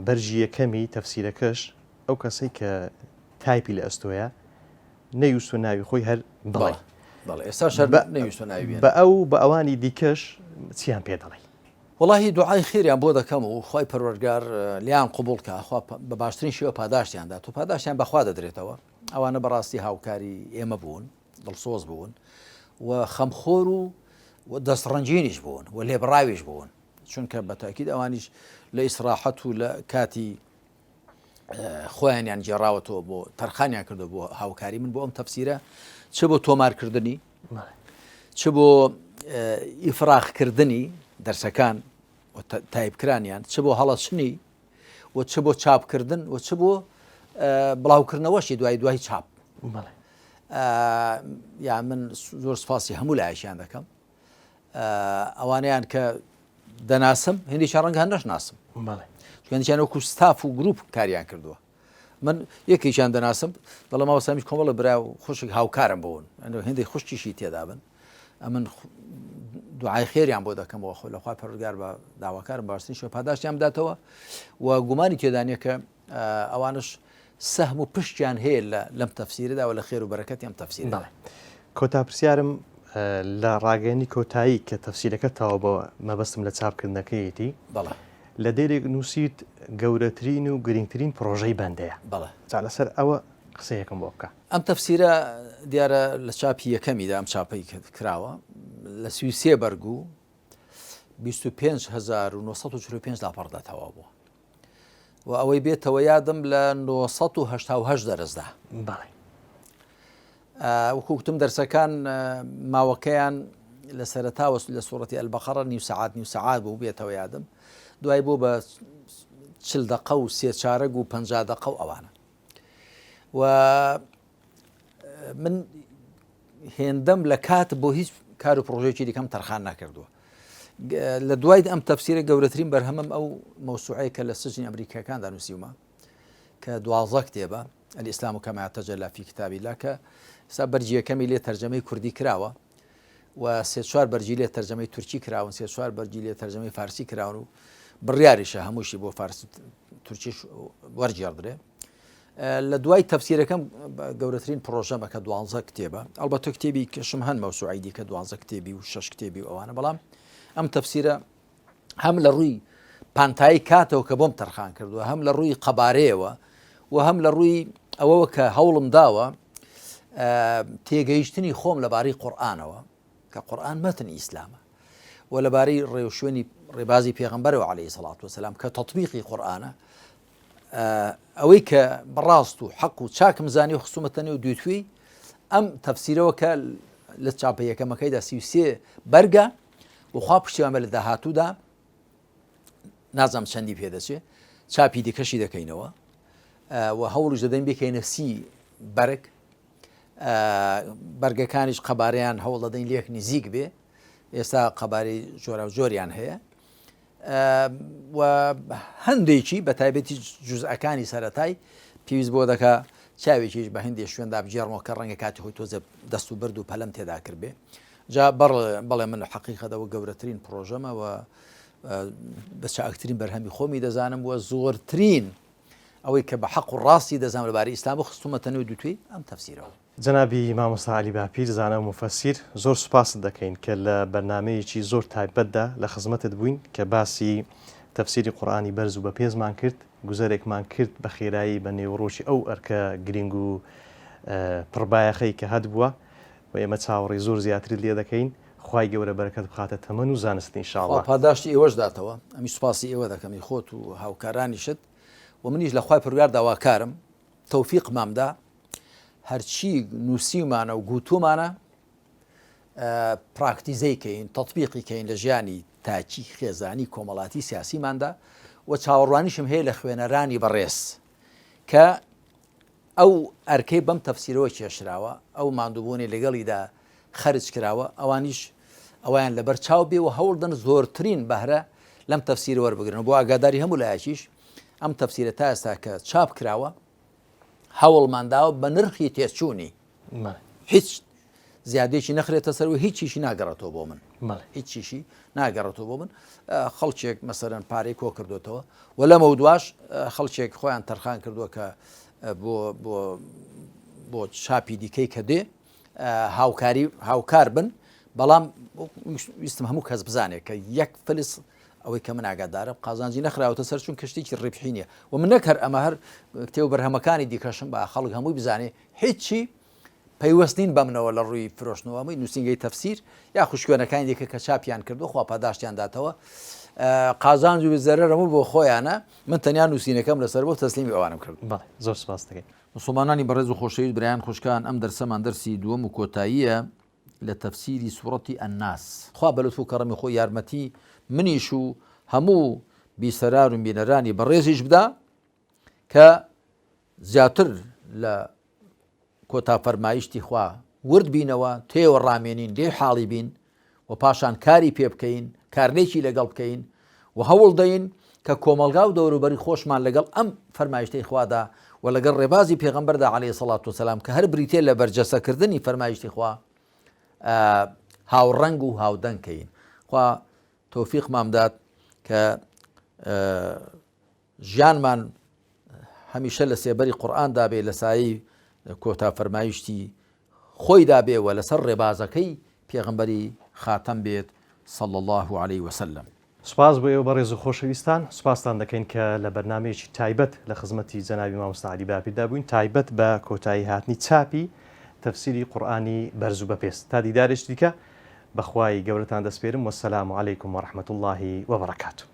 S1: بەرژی یەکەمی تەفسیرەکەش ئەو کەسەی کە تایپی لە ئەستۆیە نەیویستوە ناوی خۆی هەر بڵێ
S2: ئێستا شەر نەیویستوە ناوی
S1: بە ئەوانی دیکەش چیان پێ دەڵێ؟
S2: وڵاهی دوعای خێریان بۆ دەکەم و خی پەروەردگار لیان قبول کە بە باشترین شێوە پاداشتیاندا تو پاداشتیان بەخوا دەدرێتەوە. ئەوانە بەڕاستی هاوکاری ئێمە بوون، دڵسۆز بوون و خەمخۆر و دەستڕەنجینیش بوون و لێبڕاویش بوون، چونکە بەتاکید ئەوانیش لە ئیسراحەت و لە کاتی خۆیانیان جێڕاوەتەوە بۆ تەرخانیان کردو بۆ هاوکاری من بۆ ئەم تەفسیرە، چ بۆ تۆمارکردنی، چ بۆ ئیفراخکردنی دەرسەکان و تایبکرانیان، چ بۆ هەڵەچنی و چ بۆ چاپکردن و چ بۆ بڵاوکردنەوەشی دوای چاپ. یا من زۆر سپاسی هەموو لایەشیان دەکەم ئەوانیان کە دەناسم هێندێکیان ڕەنگە هەر نەشناسم، هێندێکیان وەکو ستاف و گروپ کاریان کردووە. من یەکێکیان دەناسم بەڵام ماوەسامیش کۆمەڵە برا و خۆشک هاوکارم بوون هێندێک خوشتیشی تێدا بن، ئەمن دوعای خێریان بۆ دەکەمەوە خۆ لەخوا پەروەردگار بە داواکارم باشترین شێوە پاداشتیان بداتەوە و گومانی تێدانە کە ئەوانش سەهم و پشتیان هەیە لەم تەفسیرەدا و لە خێر و بەرەکەتی ئەم تەفسیردا.
S1: کۆتا پرسیارم لە ڕاگەیانی کۆتایی کە تەفسیرەکە تاوە بە مەبەستم لە چاپکردنەکەیەتی
S2: بەڵێ
S1: لە دەیرێک نووسیت گەورەترین و گرنگترین پرۆژەی بەندەیە.
S2: بەڵێ
S1: جا لەسەر ئەوە قسەیەکم بۆ بکە.
S2: ئەم تەفسیرە دیارە لە چاپی یەکەمیدا ئەم چاپەی کراوە لە 33 بەرگ و 25945 لاپەڕدا تەواو بووە و ئەوەی بێتەوە یادم لە 988 دەرزدا.
S1: بەڵێ
S2: وەکوتم دەرسەکان ماوەکەیان لە سەرەتاوە لە سوورەتی ئەلبەقەرە نیو سەعات بوو بێتەوە یادم، دوای بۆ بە 40 دقە و 3 چارەگ و 50 دقە و ئەوانە. و من هێندەم لە کات بۆ هیچ کار و پرۆژێکی دیکەم تەرخان ناکردووە. لە دوای ئەم تەفسیرە گەورەترین بەرهەمم ئەو مەوسوعەیە کە لە سجنی ئەمریکاکاندا نووسیومە کە 12 کتێبە الئیسلام کەما یتەجەلا فی کتاب الله کە ئێستا بەرجی یەکەمی لێ تەرجەمەی کوردی کراوە و 3-4 بەرجی لێ تەرجەمەی تورکی کراون، 3-4 بەرجی لێ تەرجەمەی فارسی کراون و بڕیاریشە هەمووشی بۆ فارسی تورکیش وەرجێڕدرێ. لە دوای تەفسیرەکەم گەورەترین پرۆژەمە کە 12 کتێبە، ئەلبەتە کتێبی کەشم هەن مەوسوعەی دیکە 12 کتێبی و 6 کتێبی و ئەوانە، بەڵام ئەم تەفسیرە هەم لە ڕووی پانتایی کاتەوە کە بۆم تەرخان کردووە، هەم لە ڕووی قەبارەیەوە و هەم لە ڕووی ئەوەوە کە هەوڵم داوە تێگەیشتنی خۆم لەبارەی قورئانەوە کە قورآن مەتنی ئیسلامە و لەبارەی ڕێوشوێنی ڕێبازی پێغەمبەرەوە عەلەیهی سەڵات وسەلام کە تەطبیقی قورآنە ئەوەی کە بەڕاست و حەق و چاکم زانی و خصومەتە نێو دووتوی ئەم تەفسیرەوە کە لە چاپە یەکەمەکەیدا 33 بەرگە وخوا پشتیوانە لە داهاتوودا نازانم چەندی پێدەچێت چاپی دیکەشی دەکەینەوە و هەوڵش دەدەین بکەینە 30 بەرگ بەرگەکانیش قەبارەیان هەوڵ دەدەین لێک نزیک بێ ئێستا قەبارەی جۆرە و جۆریان هەیە و هەندێکی بە تایبەتی جوزئەکانی سەرەتای پێویست بۆ دەکا چاوێکیش بە هەندێک شوێندا بجێڕمەوە کە ڕەنگە کاتی خۆی تۆزە دەست و برد و پەلەم تێدا کرد بێ جا بەڵێ من حەقیقەتەوە گەورەترین پرۆژەمەوە بە چاکترین بەرهەمی خۆمی دەزانم وە زۆرترین ئەوەی کە بە حەق و ڕاستی دەزانم لەبارەی ئیسلام و خستومەتە نێو دووتوی ئەم تەفسیرەوە.
S1: جەنابی مامۆستا عەلی باپیر زانە و مفەسیر زۆر سوپاست دەکەین کە لە بەرنامەیەکی زۆر تایبەتدا لە خزمەتت بووین کە باسی تەفسیری قورئانی بەرز و بە پێزمان کرد گوزارێکمان کرد بە خێرایی بە نێوڕۆژی ئەو ئەرکە گرنگ و پڕبایەخەی کە هەتبووە و ئێمە چاوەڕێی زۆر زیاتر لێ دەکەین. خوای گەورە بەرەکەت بخاتە تەمەن و زانست ئینشاءڵڵا.
S2: پاداشتی ئێوەش داتەوە ئەمی سوپاسی ئێوە دەکەمی خۆت و هاوکارانیشت و منیش لە خوای پروردگار داواکارم تەوفیق مامدا هەرچی نووسیمانە و گوتومانە پراکتیزەی کەین تەطبیقی کەین لە ژیانی تاچی خێزانی کۆمەڵاتی سیاسیماندا و چاوەڕوانیشم هەیە لە خوێنەرانی بەڕێز کە ئەو ئەرکەی بەم تەفسیرەوە کێشراوە ئەو ماندووبوونی لەگەڵیدا خەرج کراوە ئەوانیش ئەویان لەبەر چاو بێ و هەوڵدەن زۆرترین بەهرە لەم تەفسیرە وەربگرن بۆ ئاگاداری هەموو لایەکیش ئەم تەفسیرە تا ئێستا کە چاپ کراوە هەوڵمانداوە بە نرخی تێچوونی هیچ زیادێکی نەخرێتە سەر و هیچیشی ناگەڕێتەوە بۆ من هیچیشی ناگەڕێتەوە بۆ من خەڵکێک مەسەرەن پارەی کۆ کردوێتەوە و لەمە دواش خەڵکێک خۆیان تەرخان کردووە کە بۆ چاپی دیکەی کە دێ هاوکار بن بەڵام ویستم هەموو کەس بزانێت کە یەک فلس ئەوەی کە من ئاگادارم قازانجی نەخراوەتە سەر چون کەشتێکی ڕێبحی نییە و من نەکەر ئەمە هەر کتێ و بەرهەمەکانی دیکەشم بە خەڵک هەمووی بزانێ هیچی پەیوەستین بە منەوە لە ڕووی فرۆشتنەوەی نووسنگی تەفسیر یا خوشکوێنەکانی دیکە کە چاپیان کردو خوا پاداشتیان داتەوە قازانج و زەرەر هەموو بۆ خۆیانە من تەنیا نووسینەکەم لەسەر بۆ تەسلیمی ئەوانم کرد.
S1: زۆر سپاس دەکەین.
S2: مسلمانانی بەڕێز و خۆشەویست برایان خۆشکان ئەم دەرسەمان دەرسی دووەم و کۆتاییە لە تەفسیری سوورەتی ئەنناس خوا بەلوتف و کەڕەمی خۆی یارمەتی منیش و هەموو بیسەرار و بینەرانی بەڕێزیش بدا کە زیاتر لە کۆتا فەرمایشتی خوا ورد بینەوە تێوە ڕامێنین لێ حاڵی بین و پاشان کاری پێ بکەین کارنێکی لەگەڵ بکەین و هەوڵ دەین کە کۆمەلگا و دەوروبەری خۆشمان لەگەڵ ئەم فەرمایشتەی خوادا و لەگەڵ ڕێبازی پێغەمبەردا عەلەیهی سەڵات وسەلام کە هەر بریتێ لە بەرجەسەکردنی فەرمایشتی خوا هاوڕەنگ و هاودەنگکەین. خوا تۆفیق مامدات کە ژیانمان هەمیشە لە سێبەری قورئاندا بێ لە سایەی کۆتا فەرمایشتی خۆیدا بێ و لەسەر ڕێبازەکەی پێغەمبەری خاتەم بێت صلی الله علیه وسلم.
S1: سپاس بۆ ئێوە بەڕێز و خۆشەویستان سوپاسان دەکەین کە لە بەرنامەیەکی تایبەت لە خزمەتی جەنابی مامۆستا عەلی باپیردا بووین تایبەت بە کۆتایی هاتنی چاپی تەفسیری قورئانی بەرز و بەپێز تا دیدارێک دیکە بەخوای گەورەتان دەسپێرم وەسەلام عەلەیکم وەڕەحمەتوڵڵاهی وەبەڕەکاتوه.